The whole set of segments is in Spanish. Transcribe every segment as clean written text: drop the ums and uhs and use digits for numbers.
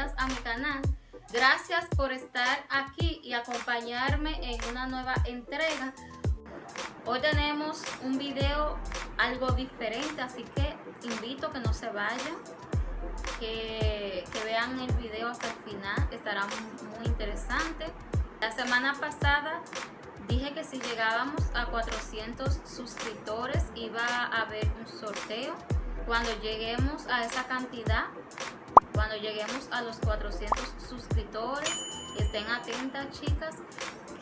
bienvenidas a mi canal. Gracias por estar aquí y acompañarme en una nueva entrega. Hoy tenemos un video algo diferente, así que invito a que no se vayan, que vean el video hasta el final, estará muy interesante. La semana pasada dije que si llegábamos a 400 suscriptores iba a haber un sorteo. Cuando lleguemos a esa cantidad, cuando lleguemos a los 400 suscriptores, estén atentas, chicas,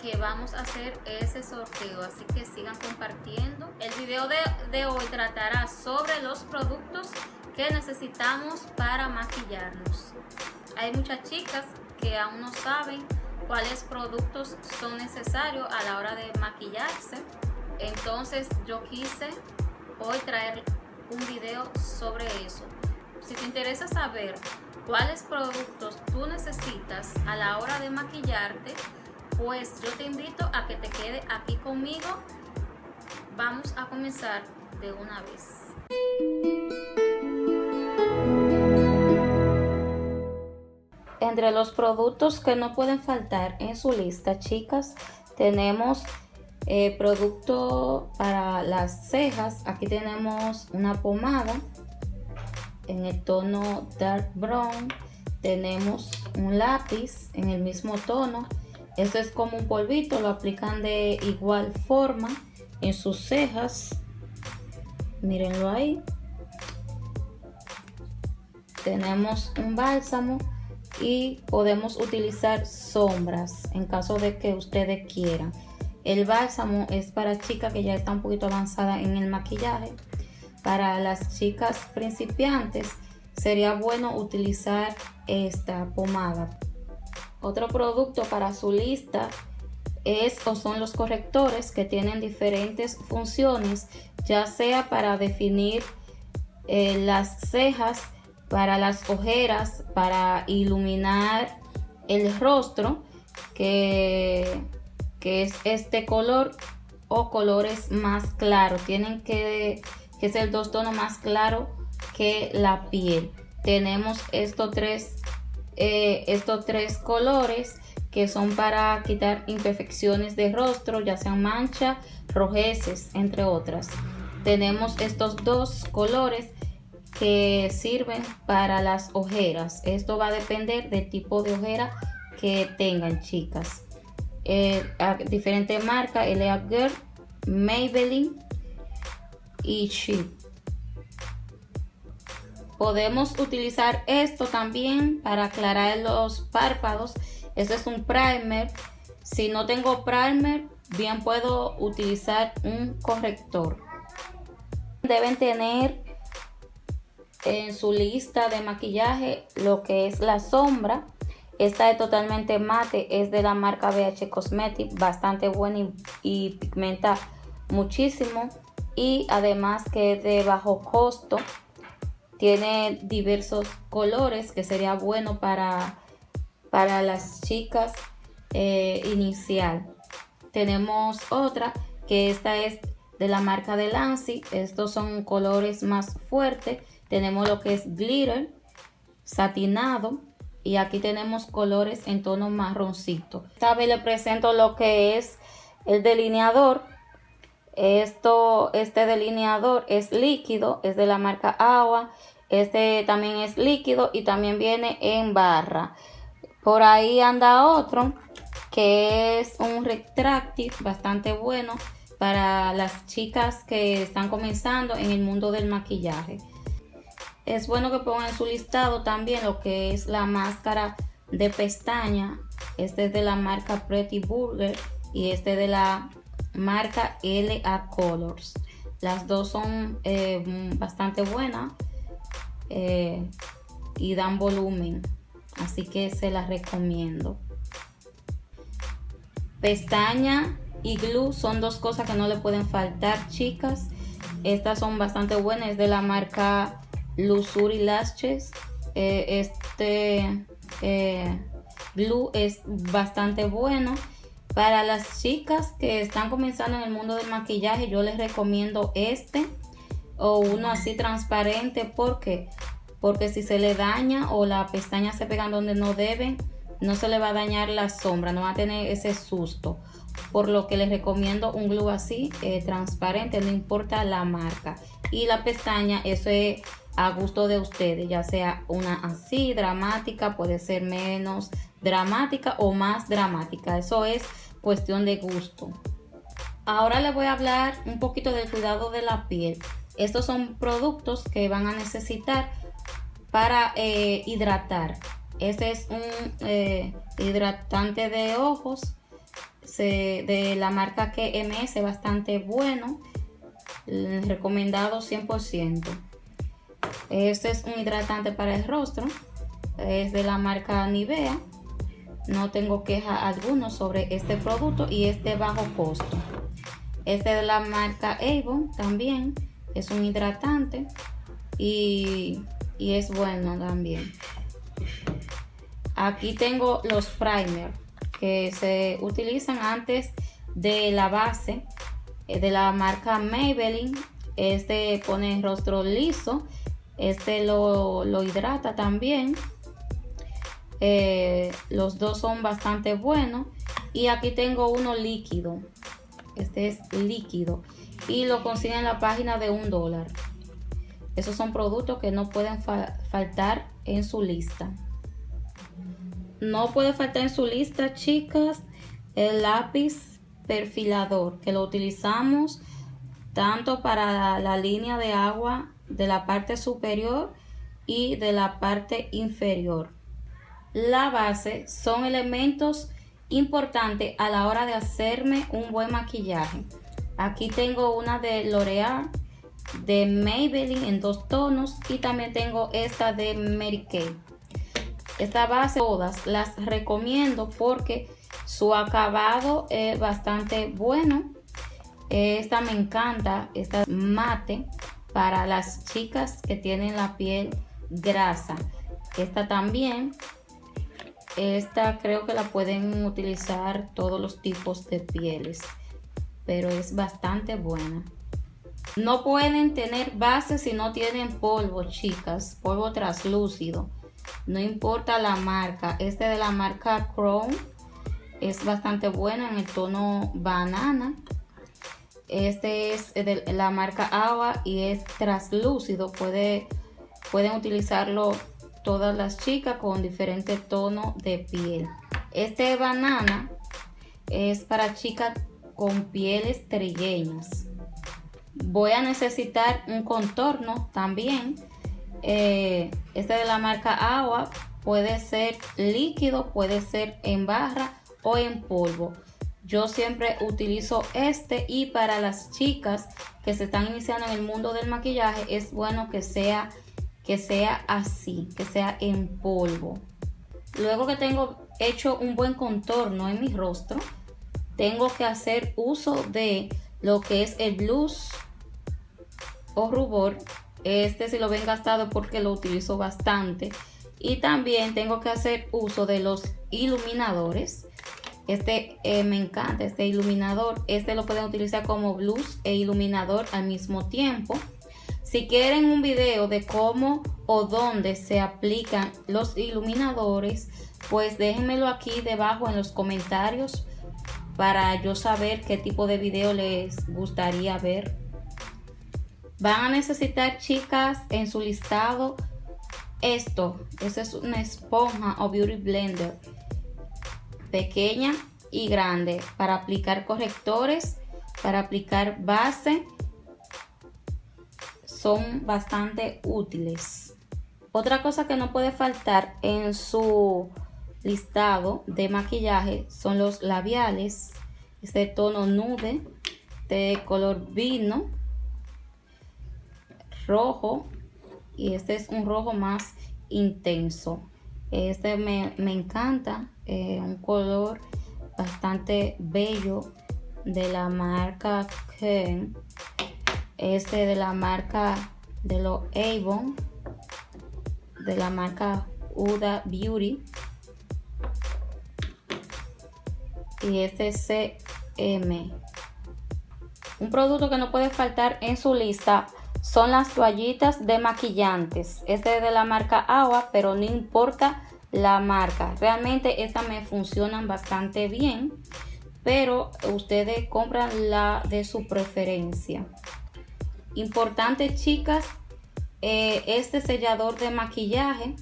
que vamos a hacer ese sorteo, así que sigan compartiendo. El video de hoy tratará sobre los productos que necesitamos para maquillarnos. Hay muchas chicas que aún no saben cuáles productos son necesarios a la hora de maquillarse, entonces yo quise hoy traer un video sobre eso. Si te interesa saber cuáles productos tú necesitas a la hora de maquillarte, pues yo te invito a que te quedes aquí conmigo. Vamos a comenzar de una vez. Entre los productos que no pueden faltar en su lista, chicas, tenemos producto para las cejas. Aquí tenemos una pomada en el tono dark brown. Tenemos un lápiz en el mismo tono. Esto es como un polvito, lo aplican de igual forma en sus cejas. Mírenlo ahí. Tenemos un bálsamo y podemos utilizar sombras en caso de que ustedes quieran. El bálsamo es para chicas que ya están un poquito avanzadas en el maquillaje. Para las chicas principiantes sería bueno utilizar esta pomada. Otro producto para su lista son los correctores, que tienen diferentes funciones, ya sea para definir las cejas, para las ojeras, para iluminar el rostro, que es este color o colores más claros. Tienen que ser dos tonos más claros que la piel. Tenemos estos tres colores que son para quitar imperfecciones de rostro, ya sean manchas, rojeces, entre otras. Tenemos estos dos colores que sirven para las ojeras. Esto va a depender del tipo de ojera que tengan, chicas. Diferentes marcas: L.A. Girl, Maybelline y Shein. Podemos utilizar esto también para aclarar los párpados. Este es un primer. Si no tengo primer, bien puedo utilizar un corrector. Deben tener en su lista de maquillaje lo que es la sombra. Esta es totalmente mate, es de la marca BH Cosmetics, bastante buena y pigmenta muchísimo, y además que es de bajo costo. Tiene diversos colores que sería bueno para las chicas inicial. Tenemos otra que esta es de la marca de Lancy. Estos son colores más fuertes. Tenemos lo que es glitter, satinado, y aquí tenemos colores en tono marroncito. Esta vez le presento lo que es el delineador. Este delineador es líquido, es de la marca Agua. Este también es líquido y también viene en barra. Por ahí anda otro que es un retráctil bastante bueno para las chicas que están comenzando en el mundo del maquillaje. Es bueno que pongan en su listado también lo que es la máscara de pestaña. Este es de la marca Pretty Burger y este de la marca L.A. Colors. Las dos son bastante buenas y dan volumen, así que se las recomiendo. Pestaña y glue son dos cosas que no le pueden faltar, chicas. Estas son bastante buenas, es de la marca Luxury Lashes. Glue es bastante bueno. Para las chicas que están comenzando en el mundo del maquillaje, yo les recomiendo este o uno así transparente. ¿Por qué? porque si se le daña o la pestaña se pega donde no deben, no se le va a dañar la sombra, no va a tener ese susto. Por lo que les recomiendo un glue así, transparente, no importa la marca. Y la pestaña, eso es a gusto de ustedes, ya sea una así dramática, puede ser menos dramática o más dramática. Eso es cuestión de gusto. Ahora les voy a hablar un poquito del cuidado de la piel. Estos son productos que van a necesitar para hidratar. Este es un hidratante de ojos de la marca KMS, bastante bueno, recomendado 100%. Este es un hidratante para el rostro, es de la marca Nivea. No tengo queja alguna sobre este producto y es de bajo costo. Este de la marca Avon también es un hidratante y es bueno también. Aquí tengo los primers que se utilizan antes de la base, de la marca Maybelline. Este pone el rostro liso, este lo hidrata también. Los dos son bastante buenos. Y aquí tengo uno líquido, este es líquido y lo consiguen en la página de $1. Esos son productos que no pueden faltar en su lista. No puede faltar en su lista, chicas, el lápiz perfilador, que lo utilizamos tanto para la línea de agua de la parte superior y de la parte inferior. La base son elementos importantes a la hora de hacerme un buen maquillaje. Aquí tengo una de L'Oreal, de Maybelline en 2 tonos y también tengo esta de Mary Kay. Esta base todas las recomiendo porque su acabado es bastante bueno. Esta me encanta, esta mate para las chicas que tienen la piel grasa. Esta también, esta creo que la pueden utilizar todos los tipos de pieles, pero es bastante buena. No pueden tener base si no tienen polvo, chicas, polvo translúcido. No importa la marca, este de la marca Crown es bastante bueno en el tono banana. Este es de la marca Agua y es translúcido. Pueden utilizarlo todas las chicas con diferentes tonos de piel. Este banana es para chicas con pieles trigueñas. Voy a necesitar un contorno también. Este de la marca Agua puede ser líquido, puede ser en barra o en polvo. Yo siempre utilizo este, y para las chicas que se están iniciando en el mundo del maquillaje es bueno que sea así, que sea en polvo. Luego que tengo hecho un buen contorno en mi rostro, tengo que hacer uso de lo que es el blush o rubor. Este si lo ven gastado porque lo utilizo bastante. Y también tengo que hacer uso de los iluminadores. Este me encanta, este iluminador. Este lo pueden utilizar como blush e iluminador al mismo tiempo. Si quieren un video de cómo o dónde se aplican los iluminadores, pues déjenmelo aquí debajo en los comentarios para yo saber qué tipo de video les gustaría ver. Van a necesitar, chicas, en su listado esto. Esta es una esponja o beauty blender pequeña y grande para aplicar correctores, para aplicar base. Son bastante útiles. Otra cosa que no puede faltar en su listado de maquillaje son los labiales. Este tono nude de color vino rojo, y este es un rojo más intenso. Este me encanta, un color bastante bello de la marca Ken. Este de la marca de los Avon, de la marca Huda Beauty, y este es CM. Un producto que no puede faltar en su lista son las toallitas demaquillantes. Este es de la marca Agua, pero no importa la marca. Realmente estas me funcionan bastante bien, pero ustedes compran la de su preferencia. Importante, chicas, este sellador de maquillaje,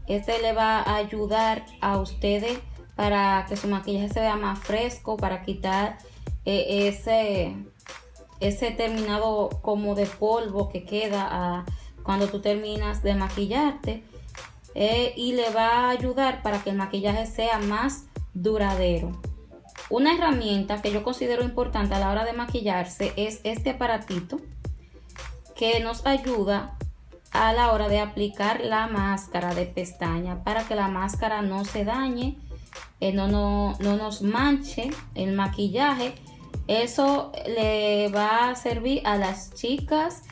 este le va a ayudar a ustedes para que su maquillaje se vea más fresco, para quitar ese terminado como de polvo que queda cuando tú terminas de maquillarte, y le va a ayudar para que el maquillaje sea más duradero. Una herramienta que yo considero importante a la hora de maquillarse es este aparatito que nos ayuda a la hora de aplicar la máscara de pestaña para que la máscara no se dañe, no nos manche el maquillaje. Eso le va a servir a las chicas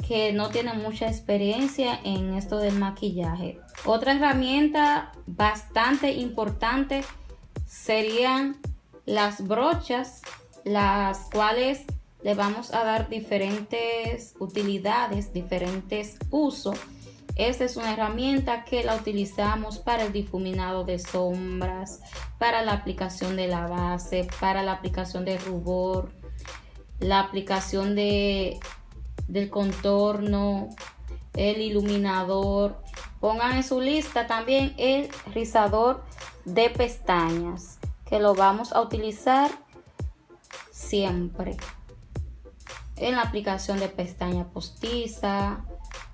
que no tienen mucha experiencia en esto del maquillaje. Otra herramienta bastante importante serían las brochas, las cuales le vamos a dar diferentes utilidades, diferentes usos. Esta es una herramienta que la utilizamos para el difuminado de sombras, para la aplicación de la base, para la aplicación de rubor, la aplicación del contorno, el iluminador. Pongan en su lista también el rizador de pestañas, que lo vamos a utilizar siempre en la aplicación de pestaña postiza,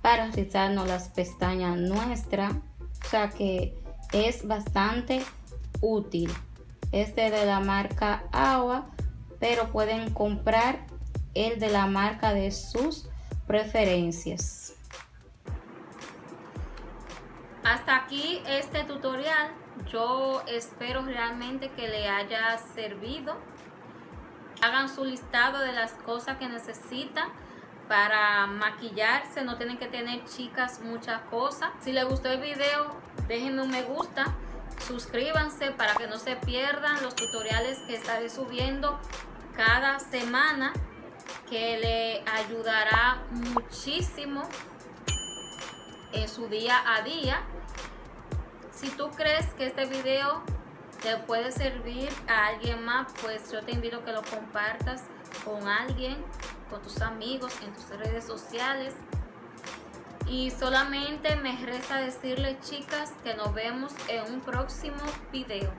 para rizarnos las pestañas nuestras. O sea que es bastante útil. Este de la marca Agua, pero pueden comprar el de la marca de sus preferencias. Hasta aquí este tutorial. Yo espero realmente que le haya servido. Hagan su listado de las cosas que necesitan para maquillarse. No tienen que tener, chicas, muchas cosas. Si les gustó el video, déjenme un me gusta, suscríbanse para que no se pierdan los tutoriales que estaré subiendo cada semana, que le ayudará muchísimo en su día a día. Si tú crees que este video te puede servir a alguien más, pues yo te invito a que lo compartas con alguien, con tus amigos, en tus redes sociales. Y solamente me resta decirles, chicas, que nos vemos en un próximo video.